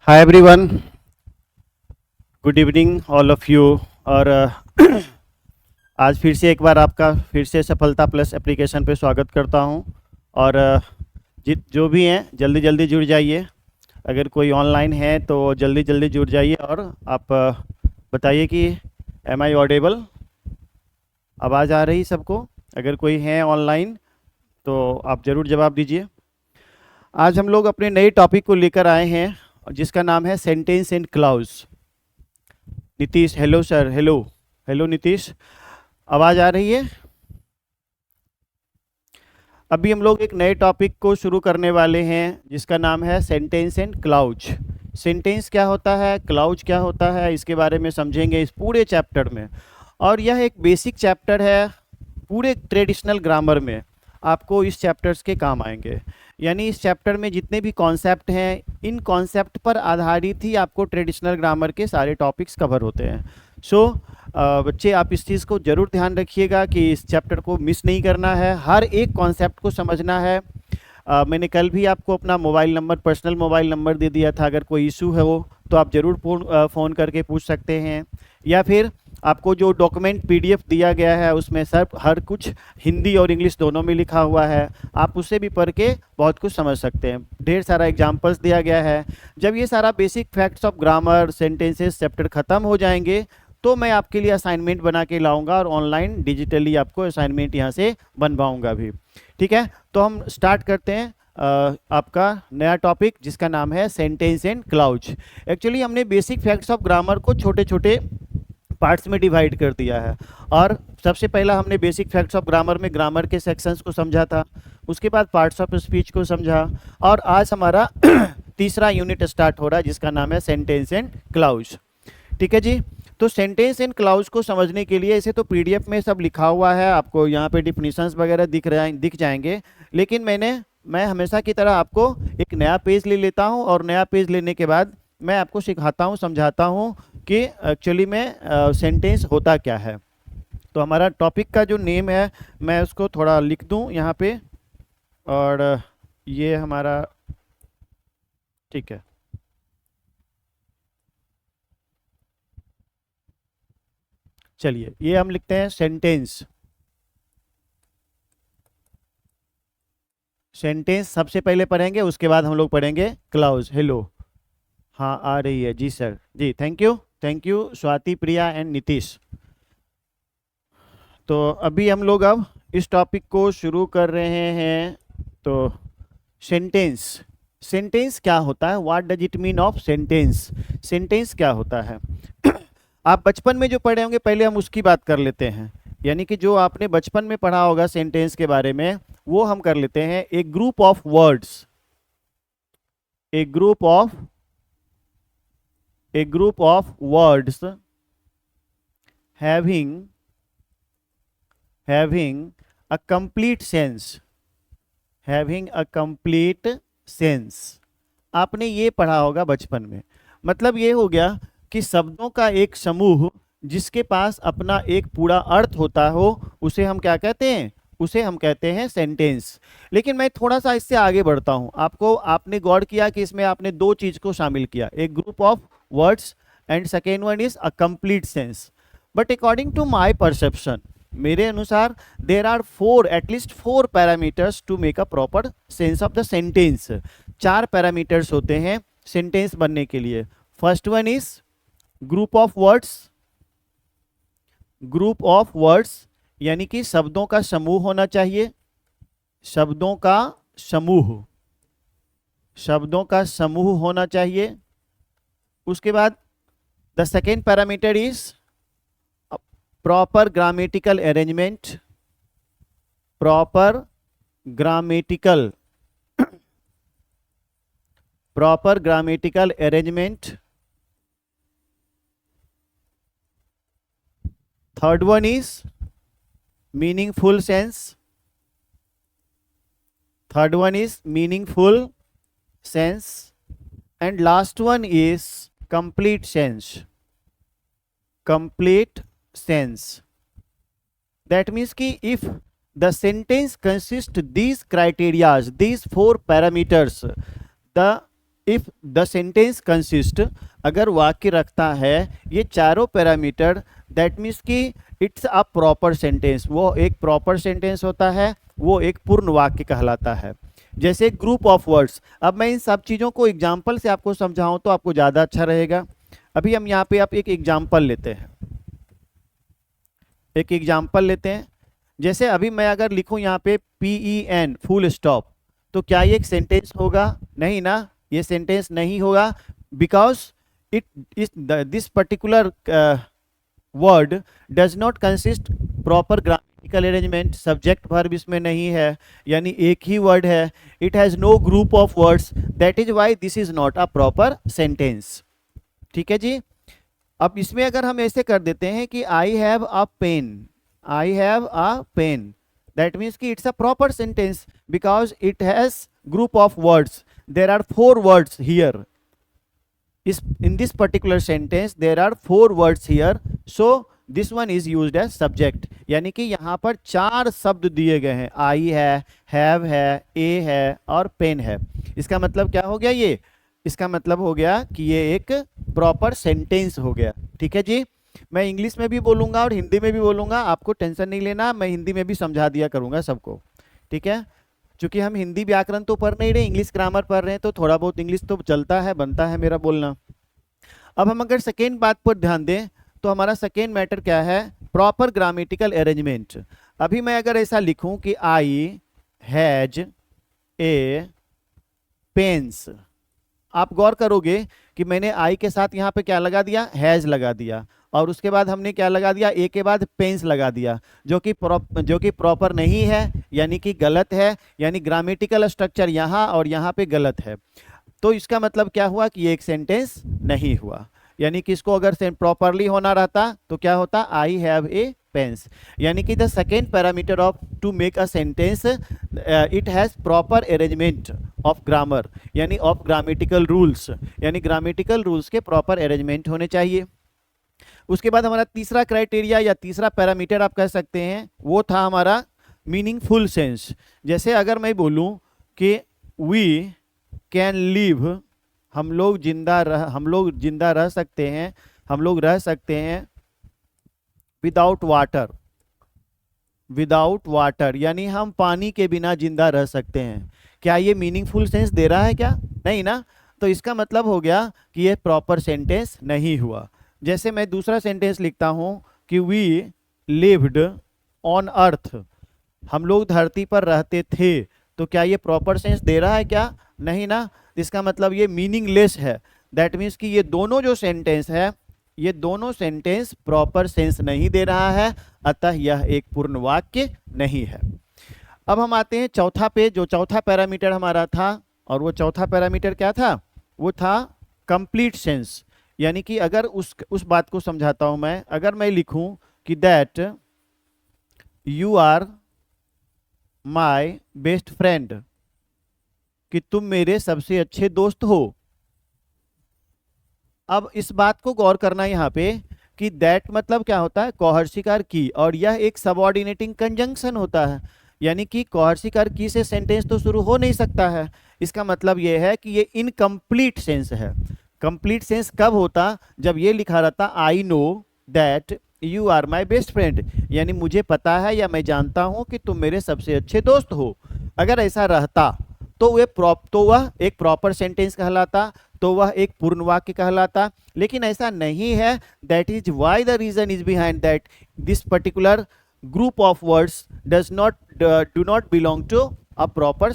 Hi everyone, good evening all of you. और आज फिर से एक बार आपका फिर से सफलता प्लस एप्लीकेशन पे स्वागत करता हूं। और जो भी हैं जल्दी जल्दी जुड़ जाइए। अगर कोई ऑनलाइन है तो जल्दी जल्दी जुड़ जाइए और आप बताइए कि एम आई ऑडेबल, आवाज़ आ रही सबको? अगर कोई है ऑनलाइन तो आप ज़रूर जवाब दीजिए। आज हम लोग अपने नए टॉपिक को लेकर आए हैं जिसका नाम है sentence and clause. Nitish, hello sir. Hello hello Nitish, आवाज़ आ रही है? अभी हम लोग एक नए टॉपिक को शुरू करने वाले हैं जिसका नाम है सेंटेंस एंड क्लाउज। सेंटेंस क्या होता है, क्लाउज क्या होता है, इसके बारे में समझेंगे इस पूरे चैप्टर में। और यह एक बेसिक चैप्टर है पूरे ट्रेडिशनल ग्रामर में, आपको इस चैप्टर्स के काम आएंगे। यानी इस चैप्टर में जितने भी कॉन्सेप्ट हैं, इन कॉन्सेप्ट पर आधारित ही आपको ट्रेडिशनल ग्रामर के सारे टॉपिक्स कवर होते हैं। सो बच्चे, आप इस चीज़ को ज़रूर ध्यान रखिएगा कि इस चैप्टर को मिस नहीं करना है, हर एक कॉन्सेप्ट को समझना है। मैंने कल भी आपको अपना mobile number, personal mobile number दे दिया था। अगर कोई इशू है वो तो आप ज़रूर फ़ोन करके पूछ सकते हैं, या फिर आपको जो डॉक्यूमेंट पीडीएफ दिया गया है उसमें सब हर कुछ हिंदी और इंग्लिश दोनों में लिखा हुआ है, आप उसे भी पढ़ के बहुत कुछ समझ सकते हैं। ढेर सारा एग्जांपल्स दिया गया है। जब ये सारा basic facts of grammar, sentences chapter ख़त्म हो जाएंगे तो मैं आपके लिए असाइनमेंट बना के लाऊंगा और ऑनलाइन डिजिटली आपको असाइनमेंट यहाँ से बनवाऊंगा भी। ठीक है, तो हम स्टार्ट करते हैं आपका नया टॉपिक जिसका नाम है सेंटेंस एंड क्लाउज। एक्चुअली हमने बेसिक फैक्ट्स ऑफ ग्रामर को छोटे छोटे पार्ट्स में डिवाइड कर दिया है। और सबसे पहला हमने बेसिक फैक्ट्स ऑफ ग्रामर में ग्रामर के सेक्शंस को समझा था, उसके बाद पार्ट्स ऑफ स्पीच को समझा, और आज हमारा तीसरा यूनिट स्टार्ट हो रहा है जिसका नाम है सेंटेंस एंड क्लाउज। ठीक है जी, तो सेंटेंस एंड क्लाउज को समझने के लिए, ऐसे तो पीडीएफ में सब लिखा हुआ है, आपको यहाँ पे डिफिनीशंस वगैरह दिख जाएंगे, लेकिन मैं हमेशा की तरह आपको एक नया पेज ले लेता हूँ और नया पेज लेने के बाद मैं आपको सिखाता हूँ, समझाता हूँ कि एक्चुअली में सेंटेंस होता क्या है। तो हमारा टॉपिक का जो नेम है मैं उसको थोड़ा लिख दूँ यहाँ पे, और ये हमारा, ठीक है, चलिए ये हम लिखते हैं सेंटेंस। सेंटेंस सबसे पहले पढ़ेंगे, उसके बाद हम लोग पढ़ेंगे क्लाउज। हेलो, हाँ आ रही है जी सर, जी thank you Swati, Priya and Nitish. तो अभी हम लोग अब इस टॉपिक को शुरू कर रहे हैं। तो सेंटेंस, सेंटेंस क्या होता है, what does it mean of sentence, sentence क्या होता है। आप बचपन में जो पढ़े होंगे पहले हम उसकी बात कर लेते हैं, यानी कि जो आपने बचपन में पढ़ा होगा सेंटेंस के बारे में वो हम कर लेते हैं। A group of words, a group of words having a complete sense, having a complete sense। आपने ये पढ़ा होगा बचपन में। मतलब ये हो गया कि शब्दों का एक समूह जिसके पास अपना एक पूरा अर्थ होता हो, उसे हम क्या कहते हैं, उसे हम कहते हैं सेंटेंस। लेकिन मैं थोड़ा सा इससे आगे बढ़ता हूँ। आपने गौर किया कि इसमें आपने दो चीज को शामिल किया, एक group of words and second one is a complete sense. But according to my perception, मेरे अनुसार there are at least four parameters to make a proper sense of the sentence. चार पैरामीटर्स होते हैं सेंटेंस बनने के लिए। First one is group of words, group of words यानी कि शब्दों का समूह होना चाहिए, शब्दों का समूह, शब्दों का समूह होना चाहिए। उसके बाद the second parameter is proper grammatical arrangement, proper grammatical arrangement. Third one is meaningful sense, third one is meaningful sense, and last one is complete sense, complete sense। That means कि if the sentence consists these criteria, these four parameters, the if the sentence consist, अगर वाक्य रखता है ये चारों parameter, that means कि it's a proper sentence, वो एक प्रॉपर सेंटेंस होता है, वो एक पूर्ण वाक्य कहलाता है। जैसे ग्रुप ऑफ वर्ड्स, अब मैं इन सब चीज़ों को एग्जाम्पल से आपको समझाऊं तो आपको ज़्यादा अच्छा रहेगा। अभी हम यहाँ पे आप एक एग्जाम्पल लेते हैं, एक एग्जाम्पल लेते हैं। जैसे अभी मैं अगर लिखूं यहाँ पे PEN फुल स्टॉप, तो क्या ये एक सेंटेंस होगा? नहीं ना, ये सेंटेंस नहीं होगा, because it is this particular word does not consist proper grammatical arrangement, subject verb इसमें नहीं है, यानी एक ही वर्ड है। It has no group of words, that is why this is not a proper sentence. ठीक है जी। अब इसमें अगर हम ऐसे कर देते हैं कि I have a pen, I have a pen, that means कि it's a proper sentence because it has group of words, there are 4 words here, इस in this particular sentence there are 4 words here, so this one is used as subject। यानी कि यहाँ पर 4 शब्द दिए गए हैं, आई है, हैव है, ए है और पेन है। इसका मतलब क्या हो गया? ये इसका मतलब हो गया कि ये एक प्रॉपर सेंटेंस हो गया। ठीक है जी। मैं इंग्लिश में भी बोलूँगा और हिंदी में भी बोलूँगा, आपको टेंशन नहीं लेना, मैं हिंदी में भी समझा दिया करूँगा सबको। ठीक है, क्योंकि हम हिंदी व्याकरण तो पढ़ नहीं रहे, इंग्लिश ग्रामर पढ़ रहे हैं, तो थोड़ा बहुत इंग्लिश तो चलता है, बनता है मेरा बोलना। अब हम अगर सेकेंड बात पर ध्यान दें तो हमारा सेकेंड मैटर क्या है? Proper grammatical arrangement. अभी मैं अगर ऐसा लिखूं कि आई हैज ए पेन्स, आप गौर करोगे कि मैंने आई के साथ यहाँ पे क्या लगा दिया? हैज लगा दिया, और उसके बाद हमने क्या लगा दिया? ए के बाद पेन्स लगा दिया, जो कि प्रॉपर नहीं है, यानी कि गलत है, यानी ग्रामेटिकल स्ट्रक्चर यहाँ और यहाँ पे गलत है। तो इसका मतलब क्या हुआ कि ये एक सेंटेंस नहीं हुआ, यानी कि इसको अगर प्रॉपरली होना रहता तो क्या होता? I have a pens. यानी कि the second parameter of to make a sentence, it has proper arrangement of grammar, यानी ऑफ ग्रामेटिकल रूल्स, यानी ग्रामेटिकल रूल्स के प्रॉपर अरेंजमेंट होने चाहिए। उसके बाद हमारा तीसरा क्राइटेरिया या तीसरा पैरामीटर आप कह सकते हैं, वो था हमारा मीनिंगफुल सेंस। जैसे अगर मैं बोलूं कि वी कैन लिव, हम लोग जिंदा रह सकते हैं, हम लोग रह सकते हैं विदाउट वाटर, विदाउट वाटर यानी हम पानी के बिना जिंदा रह सकते हैं। क्या ये मीनिंगफुल सेंस दे रहा है? क्या नहीं ना। तो इसका मतलब हो गया कि ये प्रॉपर सेंटेंस नहीं हुआ। जैसे मैं दूसरा सेंटेंस लिखता हूं कि वी लिव्ड ऑन अर्थ, हम लोग धरती पर रहते थे, तो क्या ये प्रॉपर सेंस दे रहा है? क्या नहीं ना। इसका मतलब ये मीनिंगलेस है। दैट मीन्स कि ये दोनों जो सेंटेंस है, ये दोनों सेंटेंस प्रॉपर सेंस नहीं दे रहा है, अतः यह एक पूर्ण वाक्य नहीं है। अब हम आते हैं चौथा पे, जो चौथा पैरामीटर हमारा था, और वो चौथा पैरामीटर क्या था? वो था कंप्लीट सेंस। यानी कि अगर उस बात को समझाता हूं मैं, अगर मैं लिखूं कि that you are my best friend, कि तुम मेरे सबसे अच्छे दोस्त हो। अब इस बात को गौर करना यहाँ पे कि दैट मतलब क्या होता है? कोहर्सिकार की, और यह एक सबऑर्डिनेटिंग कंजंक्शन होता है, यानी कि कोहर्सिकार की से सेंटेंस तो शुरू हो नहीं सकता है। इसका मतलब यह है कि ये इनकम्प्लीट सेंस है। कंप्लीट सेंस कब होता? जब ये लिखा रहता I know that you are my best friend, यानी मुझे पता है या मैं जानता हूं कि तुम मेरे सबसे अच्छे दोस्त हो। अगर ऐसा रहता तो वह एक प्रॉपर सेंटेंस कहलाता, तो वह एक पूर्ण वाक्य कहलाता। लेकिन ऐसा नहीं है। That is why the reason is behind that this particular group of words do not belong to a proper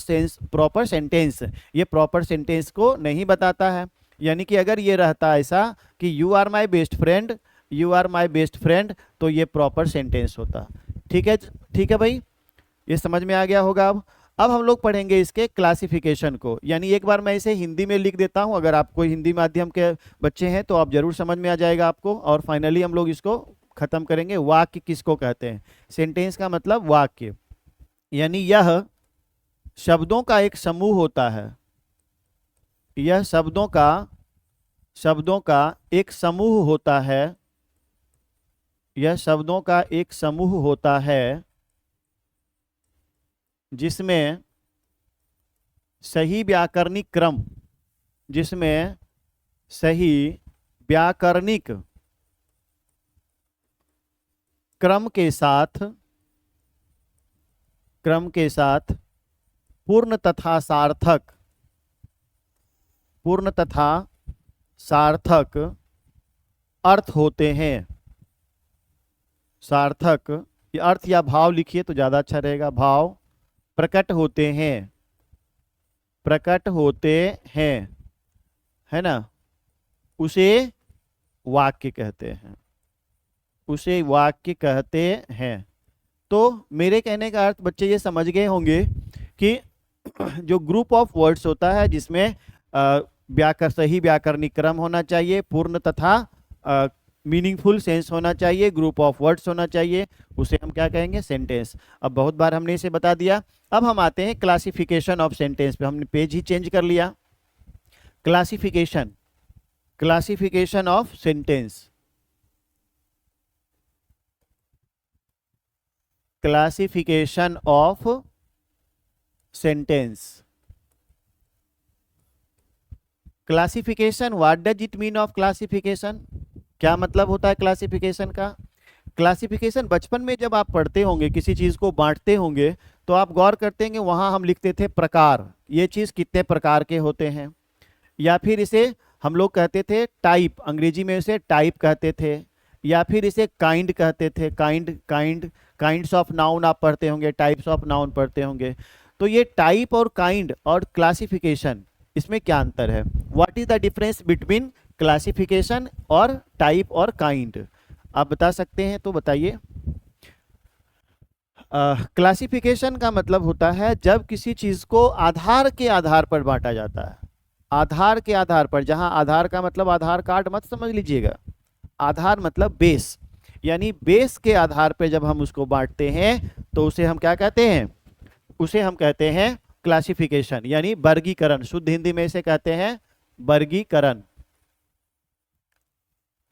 sentence. ये प्रॉपर सेंटेंस को नहीं बताता है। यानी कि अगर ये रहता ऐसा कि you are my best friend, you are my best friend, तो ये प्रॉपर सेंटेंस होता। ठीक है भाई, ये समझ में आ गया होगा। अब हम लोग पढ़ेंगे इसके क्लासिफिकेशन को, यानी एक बार मैं इसे हिंदी में लिख देता हूं, अगर आप कोई हिंदी माध्यम के बच्चे हैं तो आप जरूर समझ में आ जाएगा आपको। और फाइनली हम लोग इसको खत्म करेंगे। वाक्य किसको कहते हैं? सेंटेंस का मतलब वाक्य, यानी यह शब्दों का एक समूह होता है, यह शब्दों का एक समूह होता है, यह शब्दों का एक समूह होता है जिसमें सही व्याकरणिक क्रम, जिसमें सही व्याकरणिक क्रम के साथ पूर्ण तथा सार्थक अर्थ होते हैं। सार्थक, ये अर्थ या भाव लिखिए तो ज्यादा अच्छा रहेगा। भाव प्रकट होते हैं, है ना, उसे वाक्य कहते हैं। तो मेरे कहने का अर्थ बच्चे ये समझ गए होंगे कि जो ग्रुप ऑफ वर्ड्स होता है जिसमें सही व्याकरणिक क्रम होना चाहिए, पूर्ण तथा मीनिंगफुल सेंस होना चाहिए, ग्रुप ऑफ वर्ड्स होना चाहिए, उसे हम क्या कहेंगे? सेंटेंस। अब बहुत बार हमने इसे बता दिया। अब हम आते हैं क्लासिफिकेशन ऑफ सेंटेंस पे। हमने पेज ही चेंज कर लिया। Classification of sentence. Classification of sentence. Classification, what does it mean of classification? क्या मतलब होता है क्लासिफिकेशन का? क्लासिफिकेशन बचपन में जब आप पढ़ते होंगे, किसी चीज को बांटते होंगे, तो आप गौर करते हैं वहां हम लिखते थे प्रकार, ये चीज कितने प्रकार के होते हैं। या फिर इसे हम लोग कहते थे टाइप, अंग्रेजी में इसे टाइप कहते थे। या फिर इसे काइंड कहते थे। काइंड्स ऑफ नाउन आप पढ़ते होंगे, टाइप्स ऑफ नाउन पढ़ते होंगे। तो ये टाइप और काइंड और क्लासिफिकेशन, इसमें क्या अंतर है? What is the difference between classification और टाइप और काइंड? आप बता सकते हैं तो बताइए। क्लासिफिकेशन का मतलब होता है जब किसी चीज को आधार के आधार पर बांटा जाता है। आधार के आधार पर, जहां आधार का मतलब आधार कार्ड मत समझ लीजिएगा, आधार मतलब बेस, यानी बेस के आधार पर जब हम उसको बांटते हैं तो उसे हम क्या कहते हैं? उसे हम कहते हैं क्लासिफिकेशन, यानी वर्गीकरण। शुद्ध हिंदी में इसे कहते हैं वर्गीकरण।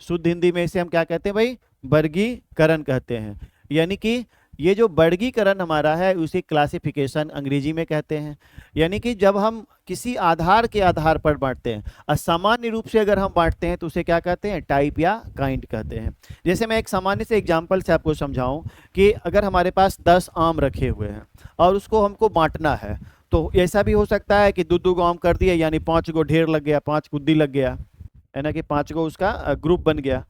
शुद्ध हिंदी में इसे हम क्या कहते हैं भाई? वर्गीकरण कहते हैं। यानी कि ये जो वर्गीकरण हमारा है उसे क्लासिफिकेशन अंग्रेजी में कहते हैं। यानी कि जब हम किसी आधार के आधार पर बांटते हैं, असामान्य रूप से अगर हम बांटते हैं तो उसे क्या कहते हैं? टाइप या काइंड कहते हैं। जैसे मैं एक सामान्य से एग्जांपल से आपको समझाऊं कि अगर हमारे पास 10 आम रखे हुए हैं और उसको हमको बांटना है, तो ऐसा भी हो सकता है कि दो गो आम कर दिए, यानी 5 गो ढेर लग गया, 5 गुद्दी लग गया, है ना, कि 5 गो उसका ग्रुप बन गया।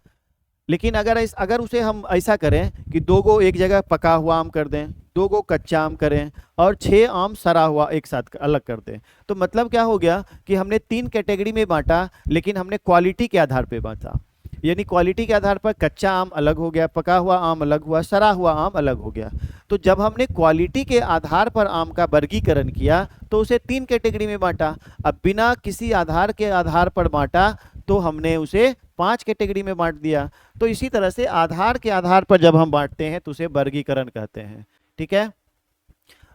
लेकिन अगर उसे हम ऐसा करें कि 2 गो एक जगह पका हुआ आम कर दें, 2 गो कच्चा आम करें और 6 आम सड़ा हुआ एक साथ अलग कर दें, तो मतलब क्या हो गया कि हमने 3 कैटेगरी में बांटा, लेकिन हमने क्वालिटी के आधार पे बांटा। यानी क्वालिटी के आधार पर कच्चा आम अलग हो गया, पका हुआ आम अलग हुआ, सड़ा हुआ आम अलग हो गया। तो जब हमने क्वालिटी के आधार पर आम का वर्गीकरण किया तो उसे 3 कैटेगरी में बांटा। अब बिना किसी आधार के आधार पर बांटा तो हमने उसे 5 कैटेगरी में बांट दिया। तो इसी तरह से आधार के आधार पर जब हम बांटते हैं तो उसे वर्गीकरण कहते हैं। ठीक है।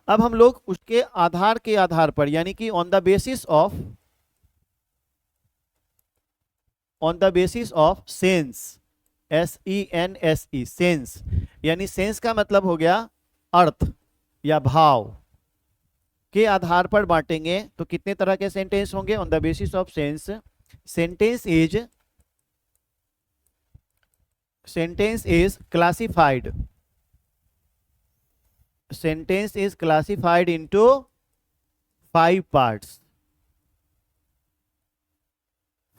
अब हम लोग उसके आधार के आधार पर, यानी कि on the basis of sense, SENSE, sense, यानी सेंस का मतलब हो गया अर्थ या भाव के आधार पर बांटेंगे तो कितने तरह के सेंटेंस होंगे? On the basis of sense, sentence is classified into 5 parts।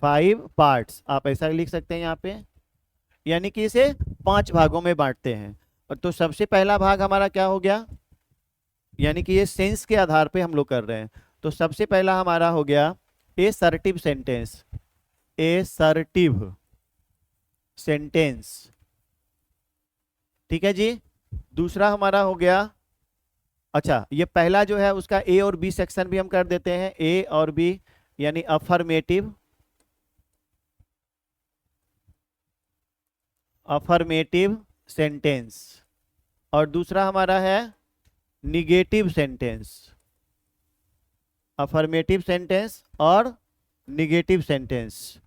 5 parts आप ऐसा लिख सकते हैं यहाँ पे, यानी कि इसे 5 भागों में बांटते हैं। और तो सबसे पहला भाग हमारा क्या हो गया? यानी कि ये सेंस के आधार पे हम लोग कर रहे हैं, तो सबसे पहला हमारा हो गया एसर्टिव सेंटेंस। ठीक है जी। दूसरा हमारा हो गया, अच्छा ये पहला जो है उसका ए और बी सेक्शन भी हम कर देते हैं, ए और बी, यानी अफर्मेटिव सेंटेंस। और दूसरा हमारा है निगेटिव सेंटेंस। अफर्मेटिव सेंटेंस और निगेटिव सेंटेंस।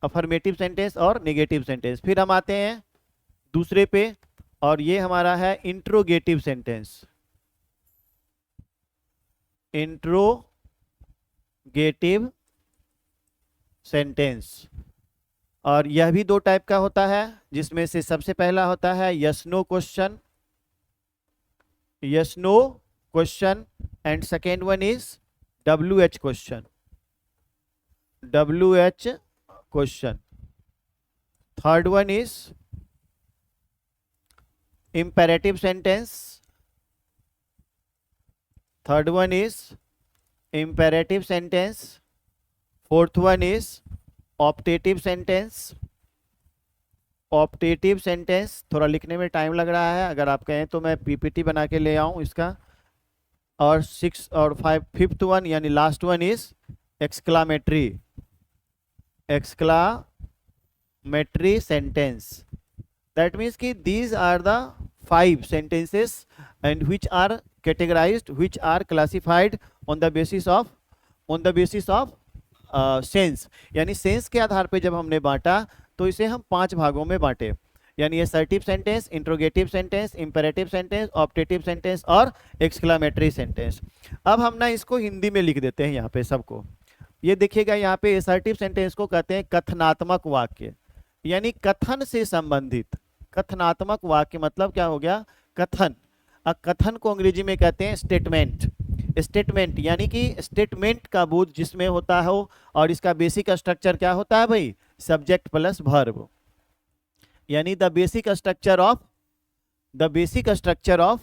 अफर्मेटिव सेंटेंस और निगेटिव सेंटेंस। फिर हम आते हैं दूसरे पे, और ये हमारा है इंट्रोगेटिव सेंटेंस। Interrogative sentence. और यह भी दो टाइप का होता है, जिसमें से सबसे पहला होता है yes no question, yes no question, and second one is WH question, WH question. Third one is imperative sentence, third one is imperative sentence, fourth one is optative sentence, optative sentence। थोड़ा लिखने में time लग रहा है, अगर आप कहें तो मैं PPT बना के ले आऊं इसका। और 6 और 5 फिफ्थ वन यानी last one is exclamatory, exclamatory sentence। That means कि these are the 5 sentences and which are categorized, which are classified on the basis of sense. यानी सेंस के आधार पे जब हमने बांटा तो इसे हम 5 भागों में बांटे, यानी assertive sentence, interrogative sentence, imperative sentence, optative sentence और एक्सक्लामेटरी सेंटेंस। अब हम ना इसको हिंदी में लिख देते हैं यहाँ पे सबको। ये देखिएगा यहाँ पे असर्टिव सेंटेंस को कहते हैं कथनात्मक वाक्य, यानी कथन से संबंधित। कथनात्मक वाक्य मतलब क्या हो गया? कथन। कथन को अंग्रेजी में कहते हैं स्टेटमेंट। स्टेटमेंट यानी कि स्टेटमेंट का बोध जिसमें होता हो, और इसका बेसिक स्ट्रक्चर क्या होता है भाई? Subject plus verb. यानी the basic structure of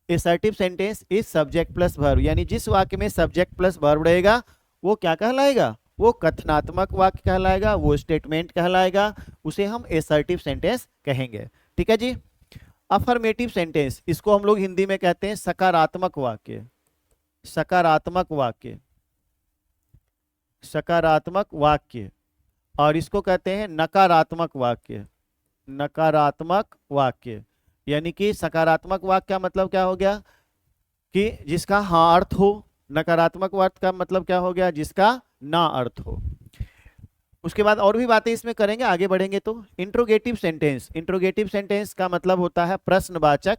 assertive sentence is subject plus verb. यानी जिस वाक्य में सब्जेक्ट प्लस वर्ब रहेगा वो क्या कहलाएगा? वो कथनात्मक वाक्य कहलाएगा, वो स्टेटमेंट कहलाएगा, उसे हम असर्टिव सेंटेंस कहेंगे। ठीक है जी। अफर्मेटिव सेंटेंस, इसको हम लोग हिंदी में कहते हैं सकारात्मक वाक्य। सकारात्मक वाक्य, सकारात्मक वाक्य। और इसको कहते हैं नकारात्मक वाक्य। नकारात्मक वाक्य यानी कि सकारात्मक वाक्य का मतलब क्या हो गया? कि जिसका हाँ अर्थ हो। नकारात्मक वाक्य का मतलब क्या हो गया? जिसका ना अर्थ हो। उसके बाद और भी बातें इसमें करेंगे, आगे बढ़ेंगे तो। इंट्रोगेटिव सेंटेंस, इंट्रोगेटिव सेंटेंस का मतलब होता है प्रश्नवाचक,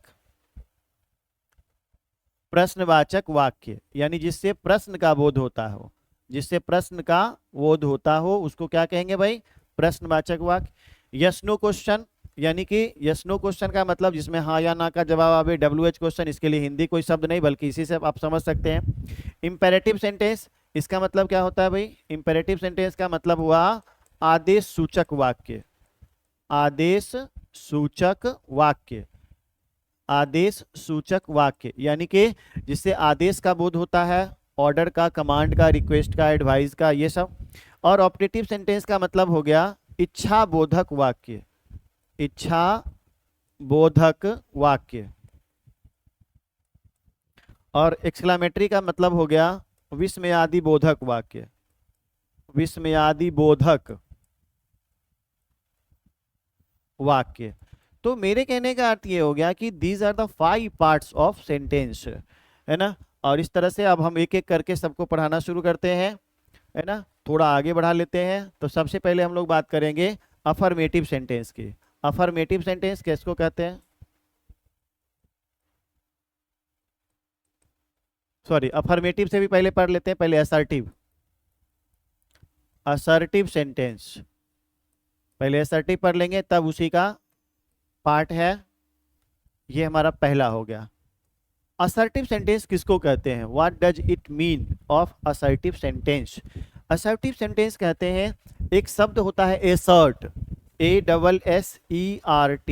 प्रश्नवाचक वाक्य। यानी जिससे प्रश्न का बोध होता हो, जिससे प्रश्न का बोध होता हो उसको क्या कहेंगे भाई? प्रश्नवाचक वाक्य। यस नो क्वेश्चन, यानी कि यस नो क्वेश्चन का मतलब जिसमें हाँ या ना का जवाब आवे, WH क्वेश्चन। इसके लिए हिंदी कोई शब्द नहीं, बल्कि इसी से आप समझ सकते हैं। इंपेरेटिव सेंटेंस, इसका मतलब क्या होता है भाई? इंपेरेटिव सेंटेंस का मतलब हुआ आदेश सूचक वाक्य। आदेश सूचक वाक्य, आदेश सूचक वाक्य यानी कि जिससे आदेश का बोध होता है, ऑर्डर का, कमांड का, रिक्वेस्ट का, एडवाइस का, ये सब। और ऑप्टेटिव सेंटेंस का मतलब हो गया इच्छा बोधक वाक्य। इच्छा बोधक वाक्य। और एक्सक्लामेटरी का मतलब हो गया विस्मयादि बोधक वाक्य। विस्मयादि बोधक वाक्य। तो मेरे कहने का अर्थ ये हो गया कि these are the 5 parts of sentence, है ना। और इस तरह से अब हम एक एक करके सबको पढ़ाना शुरू करते हैं, है ना। थोड़ा आगे बढ़ा लेते हैं। तो सबसे पहले हम लोग बात करेंगे अफर्मेटिव सेंटेंस की। अफर्मेटिव सेंटेंस किसको कहते हैं? सॉरी, अफर्मेटिव से भी पहले पढ़ लेते हैं। पहले असर्टिव। असर्टिव सेंटेंस पहले असर्टिव पढ़ लेंगे, तब उसी का पार्ट है। ये हमारा पहला हो गया। असर्टिव सेंटेंस किसको कहते हैं? What does it mean of assertive sentence? Assertive sentence कहते हैं, एक शब्द होता है एसर्ट, ASSERT,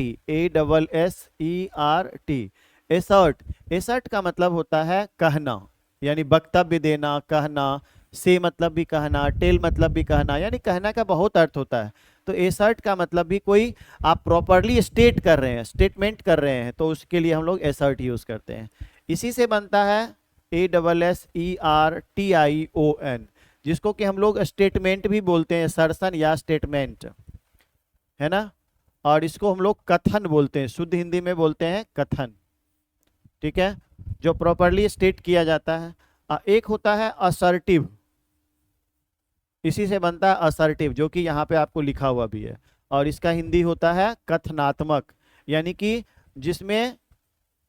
ASSERT, एसर्ट। एसर्ट का मतलब होता है कहना, यानी वक्तव्य देना, कहना। से मतलब भी कहना, टेल मतलब भी कहना, यानी कहना का बहुत अर्थ होता है। तो एसर्ट का मतलब भी कोई आप प्रॉपरली स्टेट कर रहे हैं, स्टेटमेंट कर रहे हैं, तो उसके लिए हम लोग एसर्ट यूज करते हैं। इसी से बनता है ASSERTION, जिसको कि हम लोग स्टेटमेंट भी बोलते हैं, सर्सन या स्टेटमेंट, है ना। और इसको हम लोग कथन बोलते हैं, शुद्ध हिंदी में बोलते हैं कथन। ठीक है, जो प्रॉपरली स्टेट किया जाता है। एक होता है असर्टिव, इसी से बनता है असर्टिव, जो कि यहाँ पे आपको लिखा हुआ भी है। और इसका हिंदी होता है कथनात्मक, यानी कि जिसमें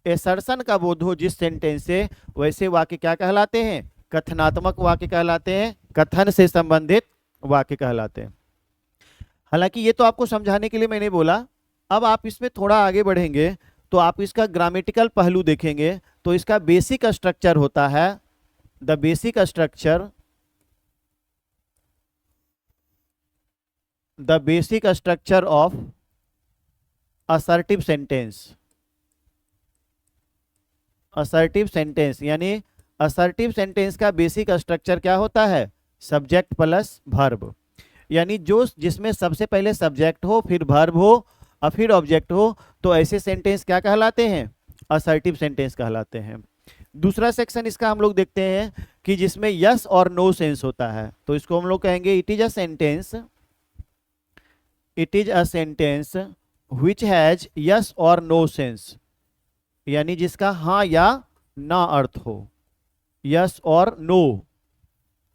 एसर्शन का बोध हो जिस सेंटेंस से, वैसे वाक्य क्या कहलाते हैं? कथनात्मक वाक्य कहलाते हैं, कथन से संबंधित वाक्य कहलाते हैं। हालांकि ये तो आपको समझाने के लिए मैंने बोला। अब आप इसमें थोड़ा आगे बढ़ेंगे तो आप इसका ग्रामेटिकल पहलू देखेंगे। तो इसका बेसिक स्ट्रक्चर होता है, the basic structure, the basic structure of assertive sentence. Assertive sentence यानी असर्टिव सेंटेंस का बेसिक स्ट्रक्चर क्या होता है? Subject plus verb. यानी जो जिसमें सबसे पहले सब्जेक्ट हो, फिर वर्ब हो और फिर ऑब्जेक्ट हो, तो ऐसे सेंटेंस क्या कहलाते हैं? असर्टिव सेंटेंस कहलाते हैं। दूसरा सेक्शन इसका हम लोग देखते हैं कि जिसमें यस और नो सेंस होता है, तो इसको हम लोग कहेंगे it is a sentence, it is a sentence which has yes और नो सेंस, यानी जिसका हाँ या ना अर्थ हो। यस और नो,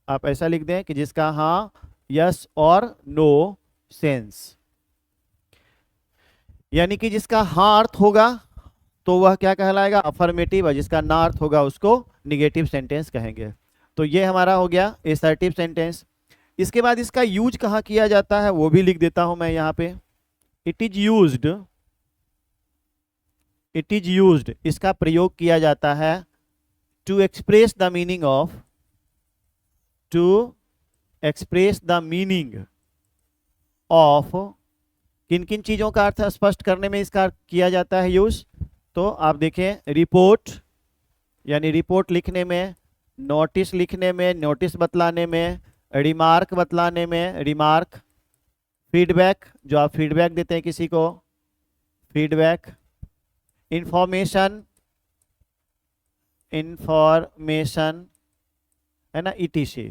आप ऐसा लिख दें कि जिसका हाँ, यस और नो सेंस, यानी कि जिसका हाँ अर्थ होगा तो वह क्या कहलाएगा? अफर्मेटिव, और जिसका ना अर्थ होगा उसको निगेटिव सेंटेंस कहेंगे। तो ये हमारा हो गया एसर्टिव सेंटेंस। इसके बाद इसका यूज कहाँ किया जाता है वो भी लिख देता हूं मैं यहाँ पे। It is used, it is used, इसका प्रयोग किया जाता है to express the meaning of, to express the meaning of, किन किन चीजों का अर्थ स्पष्ट करने में इसका किया जाता है यूज। तो आप देखें, रिपोर्ट यानी रिपोर्ट लिखने में, नोटिस लिखने में, नोटिस बतलाने में, रिमार्क बतलाने में, रिमार्क, फीडबैक जो आप फीडबैक देते हैं किसी को, फीडबैक, इंफॉर्मेशन, इंफॉर्मेशन, है ना, ईटीसी।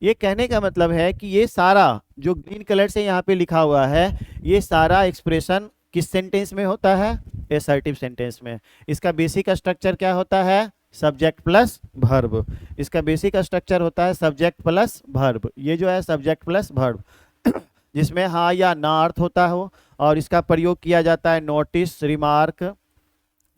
ये कहने का मतलब है कि ये सारा जो ग्रीन कलर से यहाँ पे लिखा हुआ है, ये सारा एक्सप्रेशन किस सेंटेंस में होता है? एसर्टिव सेंटेंस में। इसका बेसिक स्ट्रक्चर क्या होता है? Subject plus verb. इसका बेसिक स्ट्रक्चर होता है सब्जेक्ट प्लस वर्ब। ये जो है सब्जेक्ट प्लस वर्ब जिसमें हाँ या ना अर्थ होता हो, और इसका प्रयोग किया जाता है notice, remark,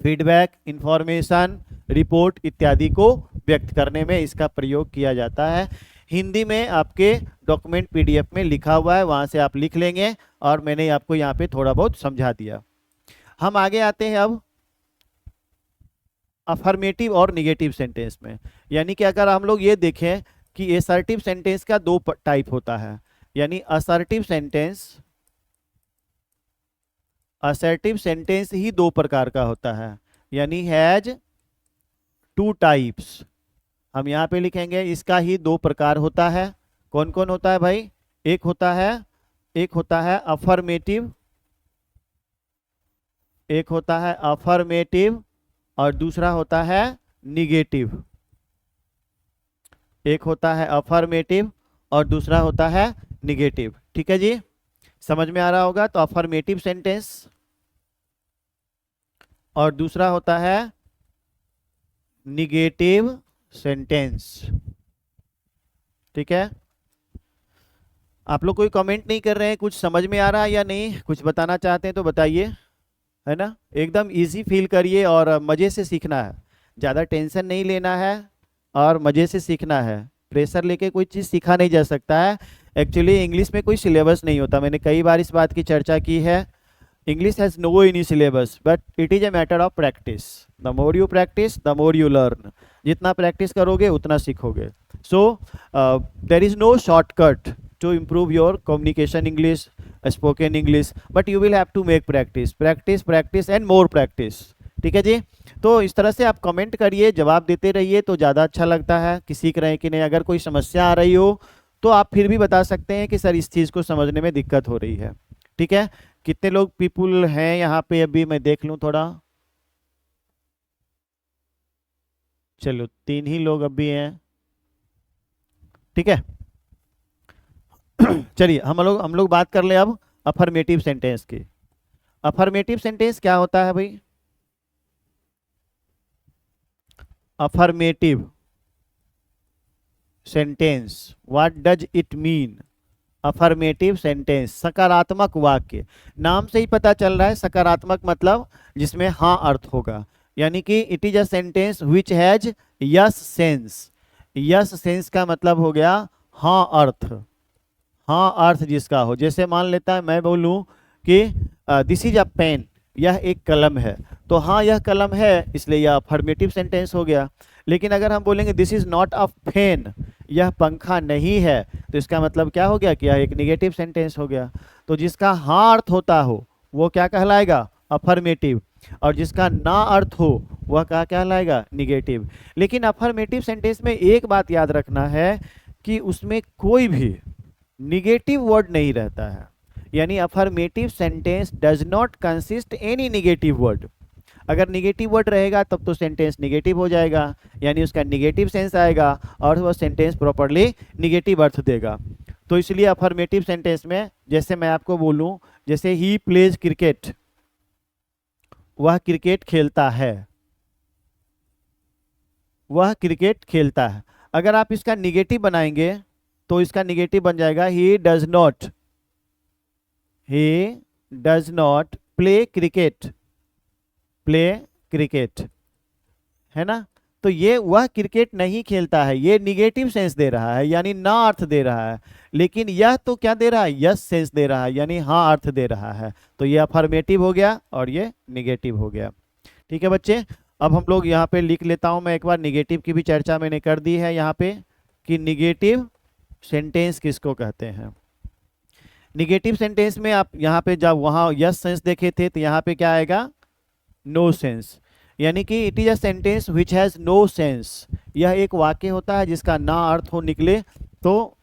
feedback, information, report इत्यादि को व्यक्त करने में इसका प्रयोग किया जाता है। हिंदी में आपके डॉक्यूमेंट पीडीएफ में लिखा हुआ है, वहां से आप लिख लेंगे, और मैंने आपको यहाँ पे थोड़ा बहुत समझा दिया। हम आगे आते हैं अब अफर्मेटिव और निगेटिव सेंटेंस में। यानी कि अगर हम लोग ये देखें कि असर्टिव सेंटेंस का दो टाइप होता है, यानी असर्टिव सेंटेंस, असर्टिव सेंटेंस ही दो प्रकार का होता है, यानी हैज टू टाइप्स। हम यहाँ पे लिखेंगे इसका ही दो प्रकार होता है। कौन कौन होता है भाई? एक होता है अफर्मेटिव, एक होता है अफर्मेटिव, और दूसरा होता है निगेटिव। एक होता है अफर्मेटिव और दूसरा होता है निगेटिव। ठीक है जी, समझ में आ रहा होगा। तो अफर्मेटिव सेंटेंस और दूसरा होता है निगेटिव सेंटेंस। ठीक है, आप लोग कोई कमेंट नहीं कर रहे हैं? कुछ समझ में आ रहा है या नहीं? कुछ बताना चाहते हैं तो बताइए, है ना। एकदम इजी फील करिए और मज़े से सीखना है, ज़्यादा टेंशन नहीं लेना है और मज़े से सीखना है। प्रेशर लेके कोई चीज़ सीखा नहीं जा सकता है। एक्चुअली इंग्लिश में कोई सिलेबस नहीं होता, मैंने कई बार इस बात की चर्चा की है। English has no any syllabus, but it is a matter of practice. The more you practice the more you learn. जितना प्रैक्टिस करोगे उतना सीखोगे। So there is no shortcut to improve your communication English, spoken English, but you will have to make practice and more practice। ठीक है जी। तो इस तरह से आप कमेंट करिए, जवाब देते रहिए तो ज़्यादा अच्छा लगता है कि सीख रहे हैं कि नहीं। अगर कोई समस्या आ रही हो तो आप फिर भी बता सकते हैं कि सर इस चीज़ को समझने में दिक्कत हो रही है। ठीक है, कितने लोग पीपुल हैं यहाँ पे? अभी मैं देख लूँ थोड़ा। चलो 3 ही लोग अभी हैं। ठीक है, चलिए हम लोग बात कर ले अब अफर्मेटिव सेंटेंस की। अफर्मेटिव सेंटेंस क्या होता है भाई? Affirmative sentence, what does it mean? Affirmative sentence सकारात्मक वाक्य। नाम से ही पता चल रहा है, सकारात्मक मतलब जिसमें हाँ अर्थ होगा। यानी कि it is a sentence which has yes sense. Yes sense का मतलब हो गया हाँ अर्थ, हाँ अर्थ जिसका हो। जैसे मान लेता है मैं बोलूं कि दिस इज अ पेन, यह एक कलम है, तो हाँ यह कलम है, इसलिए यह अफर्मेटिव सेंटेंस हो गया। लेकिन अगर हम बोलेंगे this is not a fan, यह पंखा नहीं है, तो इसका मतलब क्या हो गया कि यह एक निगेटिव सेंटेंस हो गया। तो जिसका हाँ अर्थ होता हो वो क्या कहलाएगा, अफर्मेटिव, और जिसका ना अर्थ हो वह क्या कहलाएगा, निगेटिव। लेकिन अफर्मेटिव सेंटेंस में एक बात याद रखना है कि उसमें कोई भी निगेटिव वर्ड नहीं रहता है, यानी affirmative sentence does not consist any negative word. अगर निगेटिव वर्ड रहेगा तब तो सेंटेंस निगेटिव हो जाएगा, यानी उसका निगेटिव सेंस आएगा और वह सेंटेंस प्रॉपर्ली निगेटिव अर्थ देगा। तो इसलिए अफर्मेटिव सेंटेंस में जैसे मैं आपको बोलूं, जैसे ही प्लेज क्रिकेट, वह क्रिकेट खेलता है, वह क्रिकेट खेलता है। अगर आप इसका निगेटिव बनाएंगे तो इसका निगेटिव बन जाएगा he does not, he does not play cricket, play cricket, है ना। तो ये वह क्रिकेट नहीं खेलता है, ये निगेटिव सेंस दे रहा है, यानी ना अर्थ दे रहा है। लेकिन यह तो क्या दे रहा है, यस सेंस दे रहा है, यानी हाँ अर्थ दे रहा है। तो ये अफर्मेटिव हो गया और ये निगेटिव हो गया। ठीक है बच्चे, अब हम लोग यहाँ पे लिख लेता हूँ मैं एक बार, निगेटिव की भी चर्चा मैंने कर दी है यहाँ पे कि निगेटिव सेंटेंस किसको कहते हैं। निगेटिव सेंटेंस में आप यहाँ पे जब वहाँ यस सेंस देखे थे तो यहाँ पे क्या आएगा, नो सेंस, यानी कि it is a sentence which has no sense. यह एक वाक्य होता है जिसका ना अर्थ हो निकले, तो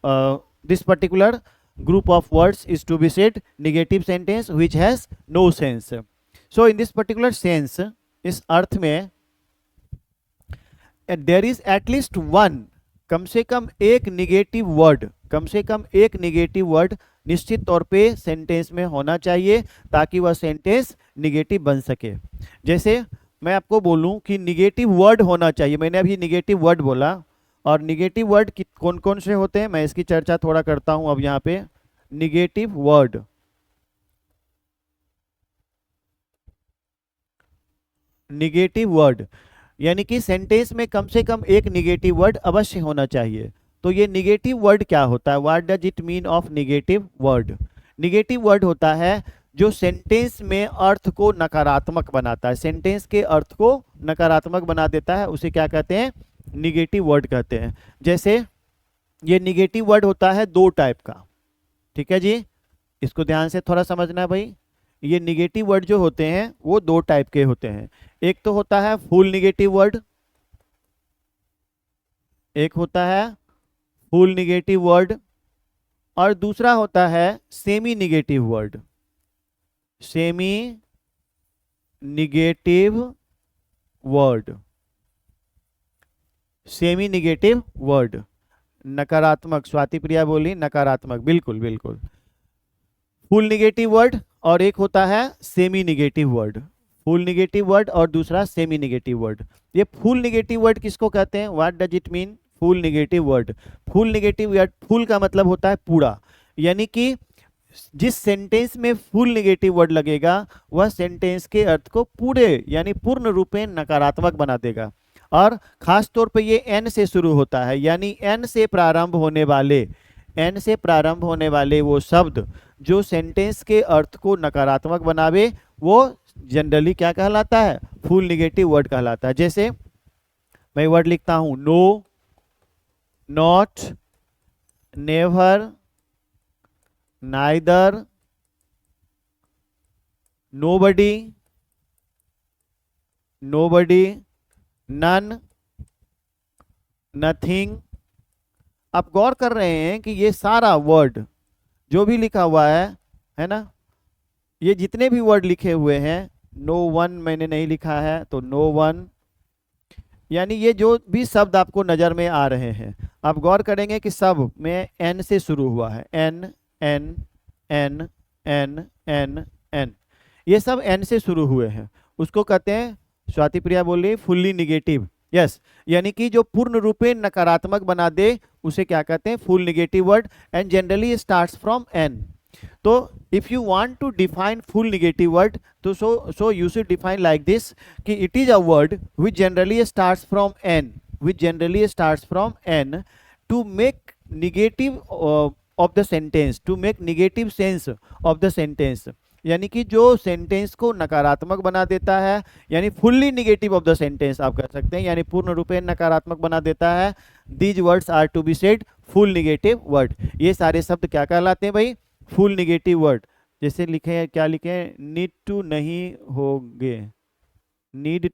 this particular group of words is to be said negative sentence which has no sense. So in this particular sense, इस अर्थ में देयर इज एटलीस्ट वन, कम से कम एक निगेटिव वर्ड, कम से कम एक निगेटिव वर्ड निश्चित तौर पे सेंटेंस में होना चाहिए ताकि वह सेंटेंस निगेटिव बन सके। जैसे मैं आपको बोलूं कि निगेटिव वर्ड होना चाहिए, मैंने अभी निगेटिव वर्ड बोला, और निगेटिव वर्ड कौन कौन से होते हैं मैं इसकी चर्चा थोड़ा करता हूं अब यहाँ पे। निगेटिव वर्ड, निगेटिव वर्ड यानी कि सेंटेंस में कम से कम एक निगेटिव वर्ड अवश्य होना चाहिए। तो ये निगेटिव वर्ड क्या होता है, what does it mean of negative word. Negative word होता है जो सेंटेंस में अर्थ को नकारात्मक बनाता है, सेंटेंस के अर्थ को नकारात्मक बना देता है, उसे क्या कहते हैं, निगेटिव वर्ड कहते हैं। जैसे ये निगेटिव वर्ड होता है दो टाइप का, ठीक है जी, इसको ध्यान से थोड़ा समझना है भाई। ये निगेटिव वर्ड जो होते हैं वो दो टाइप के होते हैं, एक तो होता है फुल निगेटिव वर्ड, एक होता है फुल निगेटिव वर्ड, और दूसरा होता है semi negative word, semi negative word, semi negative word, नकारात्मक, स्वाति प्रिया बोली नकारात्मक, बिल्कुल बिल्कुल। फुल निगेटिव वर्ड और एक होता है semi negative word, full negative word और दूसरा सेमी निगेटिव वर्ड। ये फुल निगेटिव वर्ड किसको कहते हैं, what does it mean full negative word. Full negative word, full का मतलब होता है पूरा, यानी कि जिस सेंटेंस में फुल निगेटिव वर्ड लगेगा वह सेंटेंस के अर्थ को पूरे यानी पूर्ण रूप में नकारात्मक बना देगा। और खास तौर पे ये एन से शुरू होता है, यानी एन से प्रारंभ होने वाले, एन से प्रारंभ होने वाले वो शब्द जो सेंटेंस के अर्थ को नकारात्मक बनावे वो जनरली क्या कहलाता है, फुल निगेटिव वर्ड कहलाता है। जैसे मैं वर्ड लिखता हूं no, not, never, neither, nobody, nobody, none, nothing. आप गौर कर रहे हैं कि ये सारा वर्ड जो भी लिखा हुआ है ना, ये जितने भी वर्ड लिखे हुए हैं, नो वन मैंने नहीं लिखा है तो नो वन, यानी ये जो भी शब्द आपको नजर में आ रहे हैं आप गौर करेंगे कि सब में एन से शुरू हुआ है, N N N N N N, ये सब एन से शुरू हुए हैं, उसको कहते हैं, स्वाति प्रिया बोली फुल्ली निगेटिव, यस, यानी कि जो पूर्ण रूप में नकारात्मक बना दे उसे क्या कहते हैं, full negative word, and generally starts from N. तो if you want to define full negative word तो so you should define like this कि it is a word which generally starts from N, which generally starts from N to make negative of the sentence, to make negative sense of the sentence, यानी कि जो sentence को नकारात्मक बना देता है, यानी fully negative of the sentence आप कर सकते हैं, यानी पूर्ण रूपेण नकारात्मक बना देता है। These words are to be said full negative word. ये सारे शब्द क्या कहलाते हैं भाई? Full negative word. जैसे लिखे हैं, क्या लिखे हैं? नीड टू नहीं होगे, नीड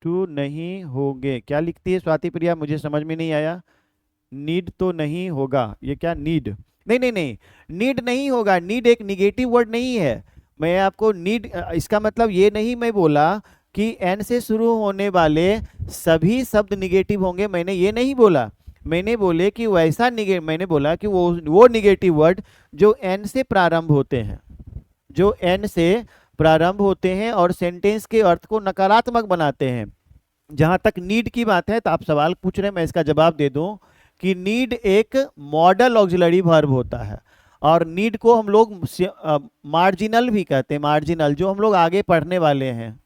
टू नहीं होगे, क्या लिखती है स्वाति प्रिया? मुझे समझ में नहीं आया। नीड तो नहीं होगा, ये क्या नीड? नहीं नहीं नहीं, नीड नहीं होगा। नीड एक निगेटिव वर्ड नहीं है। मैं आपको नीड, इसका मतलब ये नहीं मैं बोला कि एन से शुरू होने वाले सभी शब्द निगेटिव होंगे, मैंने ये नहीं बोला। मैंने बोले कि वैसा मैंने बोला कि वो निगेटिव वर्ड जो एन से प्रारंभ होते हैं, जो एन से प्रारंभ होते हैं और सेंटेंस के अर्थ को नकारात्मक बनाते हैं। जहां तक नीड की बात है तो आप सवाल पूछ रहे हैं, मैं इसका जवाब दे दूं कि नीड एक मॉडल ऑक्सिलरी वर्ब होता है, और नीड को हम लोग मार्जिनल भी कहते हैं। मार्जिनल, जो हम लोग आगे पढ़ने वाले हैं,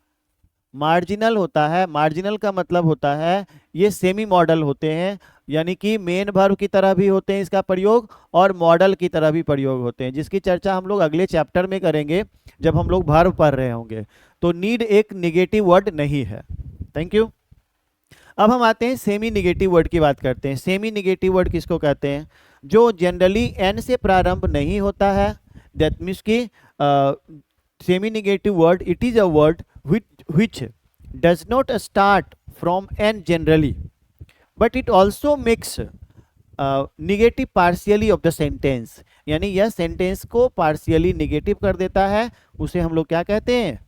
मार्जिनल होता है। मार्जिनल का मतलब होता है ये सेमी मॉडल होते हैं, यानी कि मेन वर्ब की तरह भी होते हैं इसका प्रयोग, और मॉडल की तरह भी प्रयोग होते हैं, जिसकी चर्चा हम लोग अगले चैप्टर में करेंगे जब हम लोग वर्ब पढ़ रहे होंगे। तो नीड एक निगेटिव वर्ड नहीं है। Thank you. अब हम आते हैं सेमी निगेटिव वर्ड की बात करते हैं। सेमी निगेटिव वर्ड किसको कहते हैं? जो जनरली एन से प्रारंभ नहीं होता है, दैट मीन्स की semi negative word, it is a word which does not start from n generally, but it also makes negative partially of the sentence, यानी यह सेंटेंस को पार्शियली निगेटिव कर देता है। उसे हम लोग क्या कहते हैं?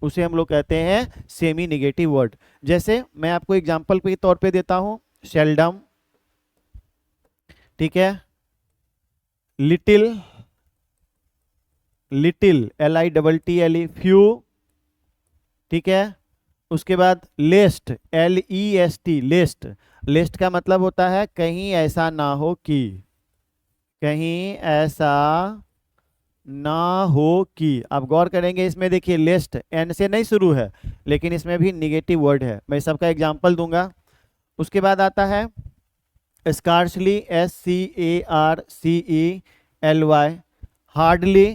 उसे हम लोग कहते हैं सेमी निगेटिव वर्ड। जैसे मैं आपको एग्जांपल के तौर पे देता हूं, सेल्डम, ठीक है, लिटिल, लिटिल LITTLE, फ्यू, ठीक है, उसके बाद लेस्ट, LEST, लेस्ट। लेस्ट का मतलब होता है कहीं ऐसा ना हो कि, कहीं ऐसा ना हो कि। आप गौर करेंगे इसमें, देखिए लेस्ट एन से नहीं शुरू है, लेकिन इसमें भी निगेटिव वर्ड है। मैं सबका एग्जांपल दूंगा। उसके बाद आता है scarcely, SCARCELY, hardly,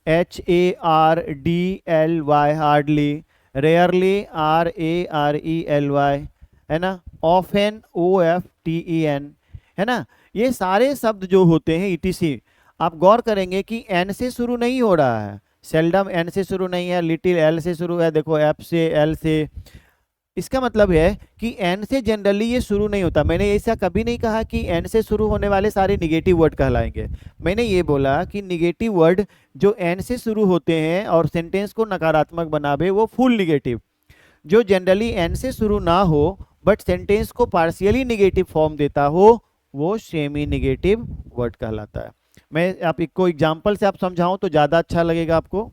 HARDLY, hardly, rarely, RARELY, है ना, ऑफन, OFTEN, है ना। ये सारे शब्द जो होते हैं ETC, आप गौर करेंगे कि एन से शुरू नहीं हो रहा है। सेल्डम एन से शुरू नहीं है, लिटिल एल से शुरू है, देखो एफ से, एल से। इसका मतलब है कि एन से जनरली ये शुरू नहीं होता। मैंने ऐसा कभी नहीं कहा कि एन से शुरू होने वाले सारे निगेटिव वर्ड कहलाएंगे। मैंने ये बोला कि निगेटिव वर्ड जो एन से शुरू होते हैं और सेंटेंस को नकारात्मक बनावे वो फुल निगेटिव। जो जनरली एन से शुरू ना हो बट सेंटेंस को पार्शियली निगेटिव फॉर्म देता हो, वो सेमी निगेटिव वर्ड कहलाता है। मैं आप को एग्जाम्पल से आप समझाऊं तो ज़्यादा अच्छा लगेगा आपको।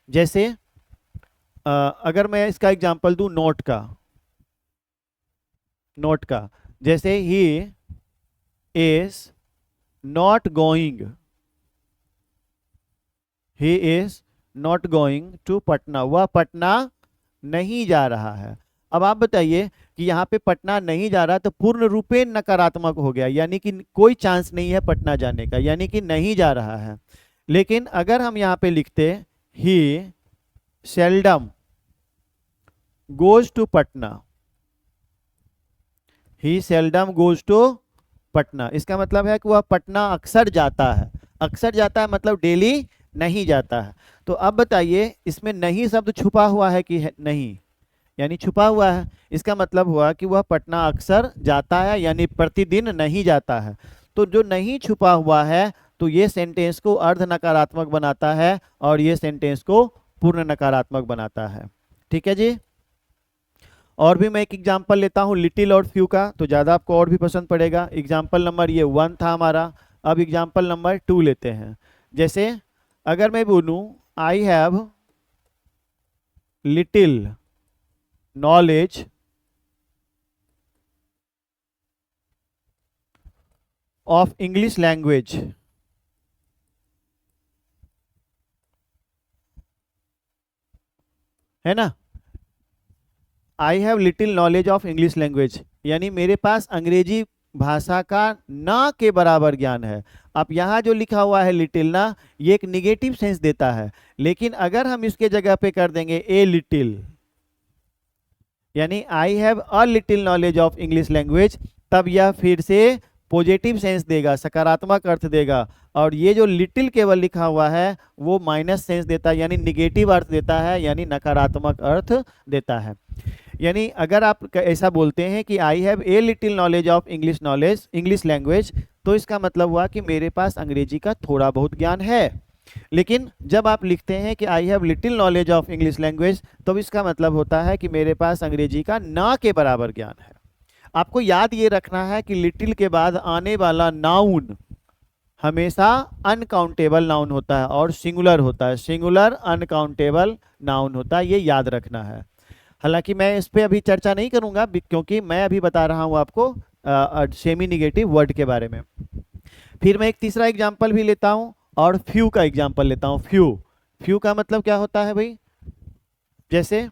जैसे अगर मैं इसका एग्जाम्पल दूं नोट का, नोट का, जैसे he is not going, he is not going to Patna, वह पटना नहीं जा रहा है। अब आप बताइए कि यहाँ पे पटना नहीं जा रहा, तो पूर्ण रूपेण नकारात्मक हो गया, यानी कि कोई चांस नहीं है पटना जाने का, यानी कि नहीं जा रहा है। लेकिन अगर हम यहाँ पे लिखते he seldom goes to Patna, he seldom goes to Patna, इसका मतलब है कि वह पटना अक्सर जाता है। अक्सर जाता है मतलब डेली नहीं जाता है। तो अब बताइए इसमें नहीं शब्द छुपा हुआ है कि है नहीं, यानी छुपा हुआ है। इसका मतलब हुआ कि वह पटना अक्सर जाता है, यानी प्रतिदिन नहीं जाता है। तो जो नहीं छुपा हुआ है, तो ये सेंटेंस को अर्ध नकारात्मक बनाता है और ये सेंटेंस को पूर्ण नकारात्मक बनाता है। ठीक है जी। और भी मैं एक एग्जांपल लेता हूँ लिटिल और फ्यू का, तो ज़्यादा आपको और भी पसंद पड़ेगा। एग्जांपल नंबर ये 1 था हमारा। अब एग्जांपल नंबर 2 लेते हैं। जैसे अगर मैं बोलूँ I have little knowledge of English language, है ना। I have little knowledge of English language, यानी मेरे पास अंग्रेजी भाषा का ना के बराबर ज्ञान है। अब यहाँ जो लिखा हुआ है लिटिल ना, ये एक निगेटिव सेंस देता है, लेकिन अगर हम इसके जगह पे कर देंगे ए लिटिल, यानी आई have a little knowledge of English language, तब यह फिर से पॉजिटिव सेंस देगा, सकारात्मक अर्थ देगा। और ये जो लिटिल केवल लिखा हुआ है वो माइनस सेंस देता है, यानी निगेटिव अर्थ देता है, यानी नकारात्मक अर्थ देता है। यानी अगर आप ऐसा बोलते हैं कि I have a little knowledge of English language, तो इसका मतलब हुआ कि मेरे पास अंग्रेजी का थोड़ा बहुत ज्ञान है। लेकिन जब आप लिखते हैं कि I have little knowledge of English language, तो इसका मतलब होता है कि मेरे पास अंग्रेजी का ना के बराबर ज्ञान है। आपको याद ये रखना है कि लिटिल के बाद आने वाला नाउन हमेशा अनकाउंटेबल नाउन होता है और सिंगुलर होता है, सिंगुलर अनकाउंटेबल नाउन होता है, ये याद रखना है। हालांकि मैं इस पर अभी चर्चा नहीं करूंगा क्योंकि मैं अभी बता रहा हूं आपको सेमी निगेटिव वर्ड के बारे में। फिर मैं एक तीसरा एग्जाम्पल भी लेता हूं और फ्यू का एग्जाम्पल लेता हूं। फ्यू का मतलब क्या होता है भाई, जैसे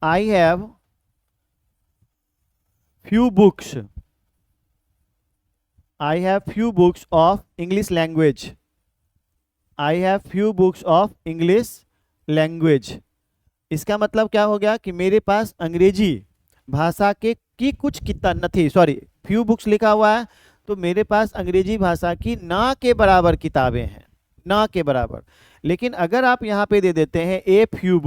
I have few books, I have few books of English language, I have few books of English language। इसका मतलब क्या हो गया कि मेरे पास अंग्रेजी भाषा के की कुछ किताब नहीं, सॉरी फ्यू बुक्स लिखा हुआ है, तो मेरे पास अंग्रेजी भाषा की ना के बराबर किताबें हैं, ना के बराबर। लेकिन अगर आप यहाँ पे दे देते हैं ए फ्यू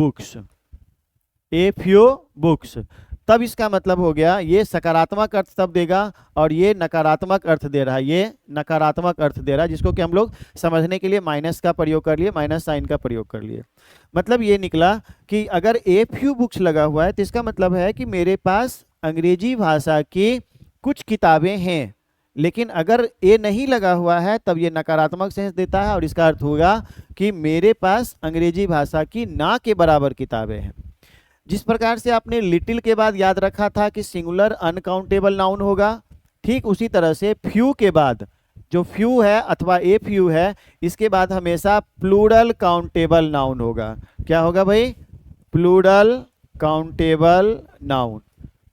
बुक्स, तब इसका मतलब हो गया ये सकारात्मक अर्थ तब देगा, और ये नकारात्मक अर्थ दे रहा है, ये नकारात्मक अर्थ दे रहा है, जिसको कि हम लोग समझने के लिए माइनस का प्रयोग कर लिए, माइनस साइन का प्रयोग कर लिए। मतलब ये निकला कि अगर ए फ्यू बुक्स लगा हुआ है तो इसका मतलब है कि मेरे पास अंग्रेजी भाषा की कुछ किताबें हैं। लेकिन अगर ए नहीं लगा हुआ है तब ये नकारात्मक सेंस देता है, और इसका अर्थ होगा कि मेरे पास अंग्रेजी भाषा की ना के बराबर किताबें हैं। जिस प्रकार से आपने लिटिल के बाद याद रखा था कि सिंगुलर अनकाउंटेबल नाउन होगा, ठीक उसी तरह से फ्यू के बाद, जो फ्यू है अथवा ए फ्यू है, इसके बाद हमेशा प्लूरल काउंटेबल नाउन होगा। क्या होगा भाई, प्लूरल काउंटेबल नाउन।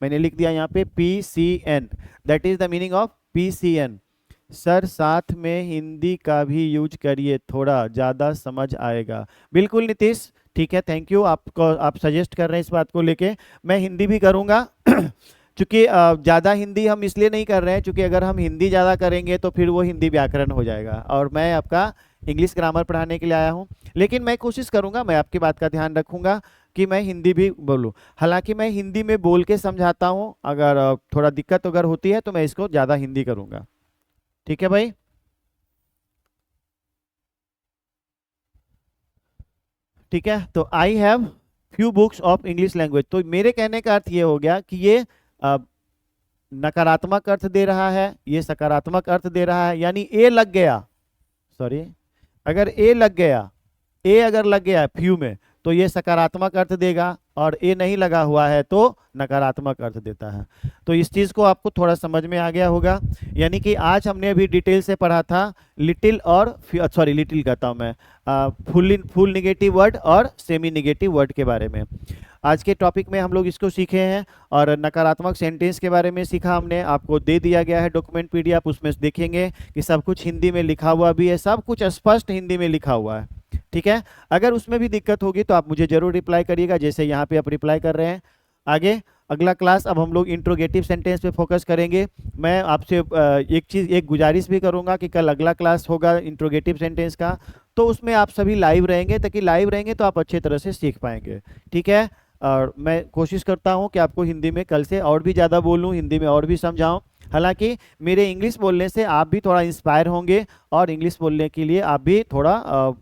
मैंने लिख दिया यहाँ पे PCN, that is the meaning of PCN। Sir साथ में हिंदी का भी यूज करिए, थोड़ा ज़्यादा समझ आएगा। बिल्कुल नीतीश, ठीक है, थैंक यू, आप सजेस्ट कर रहे हैं इस बात को लेके, मैं हिंदी भी करूँगा। चूँकि ज़्यादा हिंदी हम इसलिए नहीं कर रहे हैं क्योंकि अगर हम हिंदी ज़्यादा करेंगे तो फिर वो हिंदी व्याकरण हो जाएगा, और मैं आपका इंग्लिश ग्रामर पढ़ाने के लिए आया हूँ। लेकिन मैं कोशिश करूँगा, मैं आपकी बात का ध्यान रखूँगा कि मैं हिंदी भी बोलूँ। हालांकि मैं हिंदी में बोल के समझाता हूँ, अगर थोड़ा दिक्कत अगर होती है तो मैं इसको ज़्यादा हिंदी करूँगा। ठीक है भाई, ठीक है। तो I have few books of English language, तो मेरे कहने का अर्थ ये हो गया कि ये नकारात्मक अर्थ दे रहा है, ये सकारात्मक अर्थ दे रहा है। यानी ए लग गया, सॉरी, अगर ए लग गया, ए अगर लग गया फ्यू में तो ये सकारात्मक अर्थ देगा, और ए नहीं लगा हुआ है तो नकारात्मक अर्थ देता है। तो इस चीज़ को आपको थोड़ा समझ में आ गया होगा। यानी कि आज हमने अभी डिटेल से पढ़ा था लिटिल और सॉरी लिटिल कहता हूँ मैं, फुल निगेटिव वर्ड और सेमी निगेटिव वर्ड के बारे में। आज के टॉपिक में हम लोग इसको सीखे हैं, और नकारात्मक सेंटेंस के बारे में सीखा हमने, आपको दे दिया गया है डॉक्यूमेंट PDF, उसमें देखेंगे कि सब कुछ हिंदी में लिखा हुआ भी है, सब कुछ स्पष्ट हिंदी में लिखा हुआ है। ठीक है, अगर उसमें भी दिक्कत होगी तो आप मुझे जरूर रिप्लाई करिएगा, जैसे यहाँ पे आप रिप्लाई कर रहे हैं। आगे अगला क्लास अब हम लोग इंट्रोगेटिव सेंटेंस पे फोकस करेंगे। मैं आपसे एक गुजारिश भी करूँगा कि कल अगला क्लास होगा इंट्रोगेटिव सेंटेंस का, तो उसमें आप सभी लाइव रहेंगे, ताकि लाइव रहेंगे तो आप अच्छे तरह से सीख पाएंगे। ठीक है, और मैं कोशिश करता हूं कि आपको हिंदी में कल से और भी ज़्यादा बोलूं, हिंदी में और भी समझाऊं। हालांकि मेरे इंग्लिश बोलने से आप भी थोड़ा इंस्पायर होंगे, और इंग्लिश बोलने के लिए आप भी थोड़ा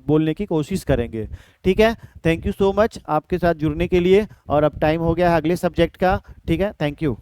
बोलने की कोशिश करेंगे। ठीक है, थैंक यू सो मच आपके साथ जुड़ने के लिए, और अब टाइम हो गया है अगले सब्जेक्ट का। ठीक है, थैंक यू।